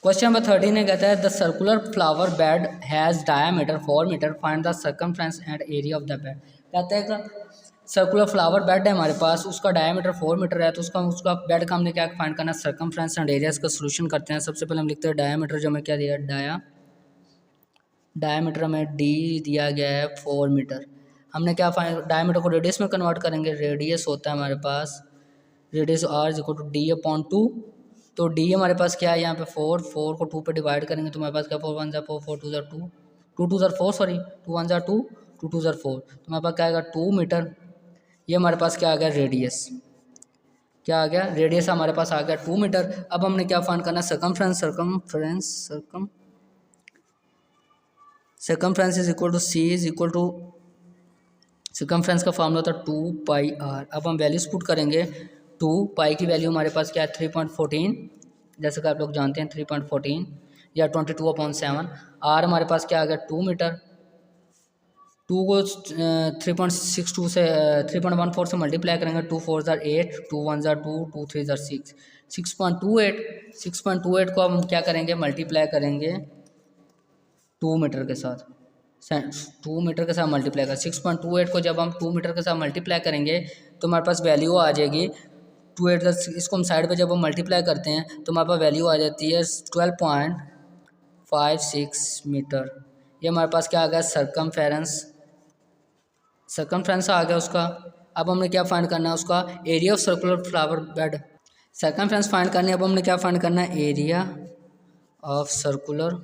Speaker 1: क्वेश्चन नंबर 13 ने कहता है the circular flower bed has diameter 4 metre, find the circumference and area of the bed. कहता है कि सर्कुलर फ्लावर बेड है हमारे पास, उसका डायामीटर 4 मीटर है, तो उसका बेड का हमने क्या फाइंड करना है सर्कमफ्रेंस एंड एरिया। इसका सोल्यूशन करते हैं। सबसे पहले हम लिखते हैं डायामीटर, जो हमें क्या दिया डायामीटर हमें डी दिया गया है 4 मीटर। हमने क्या फाइंड, डायामीटर को रेडियस में कन्वर्ट करेंगे। रेडियस होता है हमारे पास रेडियस r = d/2, तो डी हमारे पास क्या है यहाँ पे 4 को 2 पे डिवाइड करेंगे तो हमारे पास क्या 4 1 ज़ा 4 4 2 ज़ा 2 2 2 ज़ा 4 सॉरी 2 1 ज़ा 2 2 2 ज़ा 4, तो हमारे पास क्या आएगा 2 मीटर। ये हमारे पास क्या आ गया रेडियस, क्या आ गया रेडियस हमारे पास आ गया 2 मीटर। अब हमने क्या फाइंड करना है circumference is equal to C is equal to circumference का फॉर्मूला था 2πr। अब हम वैल्यूज पुट करेंगे। 2 पाई की वैल्यू हमारे पास क्या है 3.14, जैसे कि आप लोग जानते हैं 3.14 या 22/7। आर हमारे पास क्या आ गया 2 मीटर। 2 को 3.62 से 3.14 से मल्टीप्लाई करेंगे। 2 4 ज़ा 8 2 1 ज़ा 2 2 3 ज़ा 6 6.28 को हम क्या करेंगे मल्टीप्लाई करेंगे 2 मीटर के साथ। 2 मीटर के साथ मल्टीप्लाई कर 6.28 को जब हम 2 मीटर के साथ मल्टीप्लाई करेंगे तो हमारे पास वैल्यू आ जाएगी 2 8 इसको हम साइड पे जब हम मल्टीप्लाई करते हैं तो हमारे पास वैल्यू आ जाती है 12.56 मीटर। ये हमारे पास क्या आ गया सर्कमफ्रेंस आ गया उसका। अब हमने क्या फाइंड करना है उसका area of circular flower bed. Circumference find करनी है। अब हमने क्या फाइंड करना है area of circular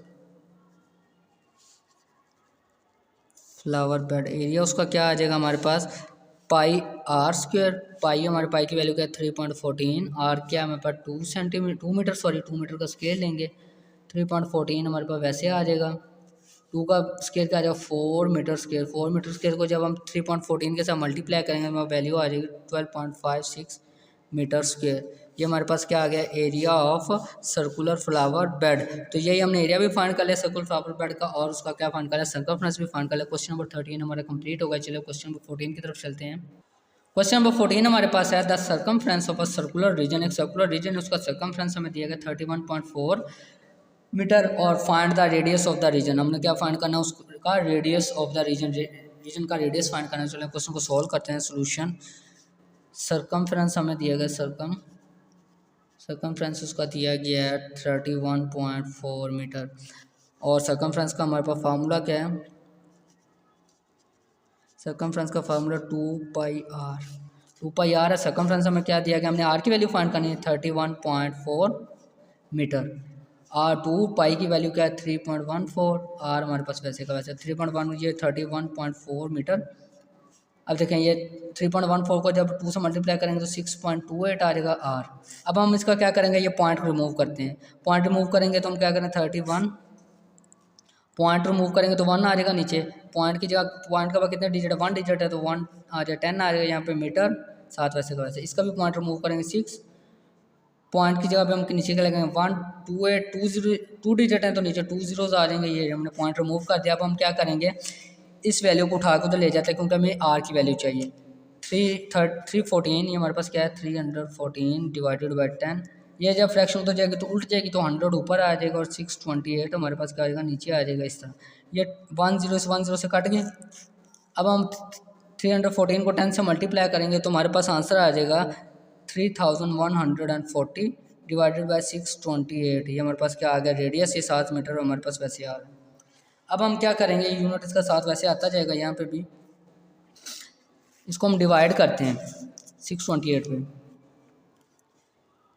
Speaker 1: flower bed. Area उसका क्या आ जाएगा हमारे पास πr²। पाई हमारे पाई की वैल्यू क्या है 3.14, आर क्या है हमारे पास 2 मीटर का स्केल लेंगे 3.14 हमारे पास वैसे आ जाएगा। 2 का स्केयर क्या आ जाएगा 4 मीटर स्केयर। 4 मीटर स्केयर को जब हम 3.14 के साथ मल्टीप्लाई करेंगे तो वैल्यू आ जाएगी 12.56 मीटर स्केयर। ये हमारे पास क्या आ गया area of circular flower bed. तो यही हमने एरिया भी फाइंड कर लिया सर्कुलर फ्लावर बेड का और उसका क्या फाइंड कर लिया सर्कमफ्रेंस भी फाइंड कर लिया। क्वेश्चन नंबर 13 हमारा कंप्लीट होगा। चलो क्वेश्चन नंबर 14 की तरफ चलते हैं। क्वेश्चन नंबर 14 हमारे पास है the circumference of a circular region. एक सर्कुलर रीजन उसका सर्कमफ्रेंस हमें दिया गया 31.4 मीटर और find the radius of the region. हमने क्या फाइंड करना है उसका रेडियस ऑफ द रीजन का रेडियस फाइंड करना है। चलो क्वेश्चन को सॉल्व करते हैं। सोल्यूशन सर्कमफ्रेंस हमें दिया गया सर्कमफ्रेंस उसका दिया गया है 31.4 मीटर और सर्कमफ्रेंस का हमारे पास फार्मूला क्या है सर्कमफ्रेंस का फार्मूला 2 पाई आर है। सर्कमफ्रेंस हमें क्या दिया गया हमने आर की वैल्यू फाइंड करनी है 31.4 मीटर आर 2 पाई की वैल्यू क्या है 3.14 आर हमारे पास वैसे का वैसे 3.1 ये 31.4 मीटर। अब देखें ये 3.14 को जब 2 से मल्टीप्लाई करेंगे तो 6.28 आ जाएगा आर। अब हम इसका क्या करेंगे ये पॉइंट रिमूव करते हैं। पॉइंट रिमूव करेंगे तो हम क्या करें 31 पॉइंट रिमूव करेंगे तो 1 आ जाएगा नीचे। पॉइंट की जगह पॉइंट का कितने डिजिट है 1 डिजिट है तो 1 आ जाएगा 10 आ जाएगा यहाँ पे मीटर 7 वैसे का वैसे। इसका भी पॉइंट रिमूव करेंगे 6 पॉइंट की जगह पे हम नीचे क्या लगेंगे 1 2 8 2 0 2 डिजिट है तो नीचे 2 zeros आ जाएंगे। ये हमने पॉइंट रिमूव कर दिया। अब हम क्या करेंगे इस वैल्यू को उठा के उधर ले जाते हैं क्योंकि हमें आर की वैल्यू चाहिए 314 ये हमारे पास क्या है 314 डिवाइडेड बाई 10। ये जब फ्रैक्शन उधर जाएगी तो उल्ट जाएगी तो 100 ऊपर आ जाएगा और 628 हमारे पास क्या आ जाएगा नीचे आ जाएगा इस तरह। ये 1 से कट गए। अब हम 314 को 10 से मल्टीप्लाई करेंगे तो हमारे पास आंसर आ जाएगा 3140 डिवाइडेड बाई 628। ये हमारे पास क्या आ गया रेडियस ये 7 मीटर हमारे पास वैसे आ रहा है। अब हम क्या करेंगे यूनिट इसका 7 वैसे आता जाएगा यहाँ पे भी इसको हम डिवाइड करते हैं 628 पे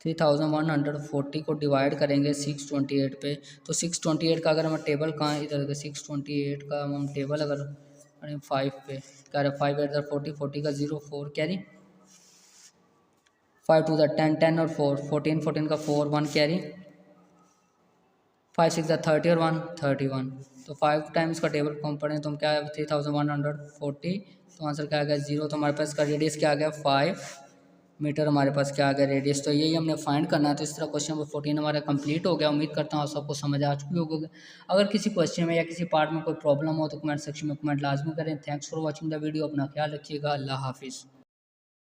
Speaker 1: 3140 को डिवाइड करेंगे 628 पे तो 628 का अगर हम टेबल कहाँ इधर 628 का हम टेबल अगर 5 पे कह रहे 5 8 40 40 का 0 4 कैरी 5 2 10 10 और 4 14 14 का 4 1 कैरी 5 6 30 और 1 31 तो 5 टाइम्स का टेबल कम पढ़ें तो हम क्या है 3140 तो आंसर क्या आ गया 0। तो हमारे पास का रेडियस क्या आ गया 5 मीटर हमारे पास क्या आ गया रेडियस। तो यही हमने फाइंड करना है। तो इस तरह क्वेश्चन नंबर 14 हमारा कंप्लीट हो गया। उम्मीद करता हूँ आप सबको समझ आ चुकी होगी। अगर किसी क्वेश्चन में या किसी पार्ट में कोई प्रॉब्लम हो तो कमेंट सेक्शन में कमेंट लाजमी करें। Thanks for watching the video. अपना ख्याल रखिएगा। अल्लाह हाफिज़।